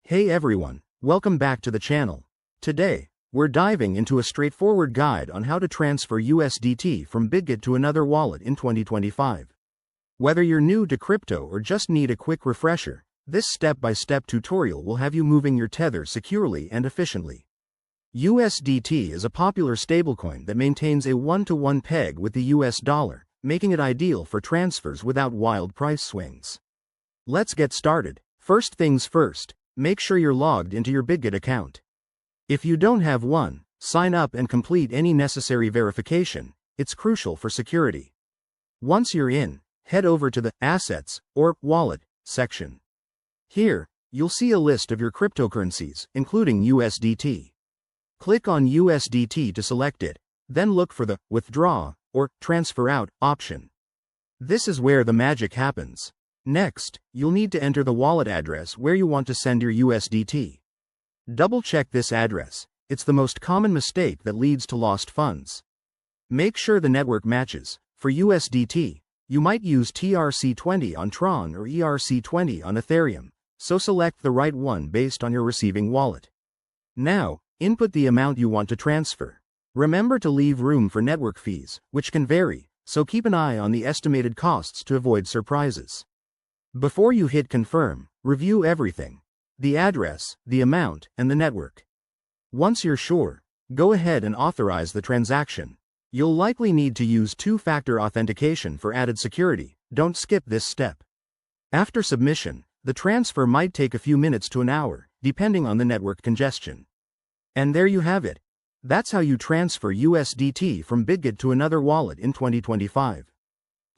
Hey everyone, welcome back to the channel. Today, we're diving into a straightforward guide on how to transfer USDT from Bitget to another wallet in 2025. Whether you're new to crypto or just need a quick refresher, this step-by-step tutorial will have you moving your Tether securely and efficiently. USDT is a popular stablecoin that maintains a one-to-one peg with the US dollar, making it ideal for transfers without wild price swings. Let's get started. First things first, make sure you're logged into your Bitget account. If you don't have one, sign up and complete any necessary verification. It's crucial for security. Once you're in, head over to the Assets or Wallet section. Here, you'll see a list of your cryptocurrencies, including USDT. Click on USDT to select it, then look for the Withdraw or Transfer Out option. This is where the magic happens. Next, you'll need to enter the wallet address where you want to send your USDT. Double-check this address. It's the most common mistake that leads to lost funds. Make sure the network matches. For USDT, you might use TRC20 on Tron or ERC20 on Ethereum, so select the right one based on your receiving wallet. Now, input the amount you want to transfer. Remember to leave room for network fees, which can vary, so keep an eye on the estimated costs to avoid surprises. Before you hit confirm, review everything: the address, the amount, and the network. Once you're sure, go ahead and authorize the transaction. You'll likely need to use two-factor authentication for added security. Don't skip this step. After submission, the transfer might take a few minutes to an hour, depending on the network congestion. And there you have it. That's how you transfer USDT from Bitget to another wallet in 2025.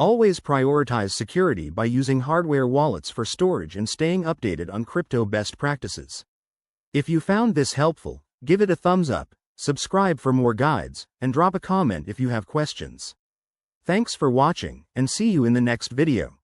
Always prioritize security by using hardware wallets for storage and staying updated on crypto best practices. If you found this helpful, give it a thumbs up, subscribe for more guides, and drop a comment if you have questions. Thanks for watching, and see you in the next video.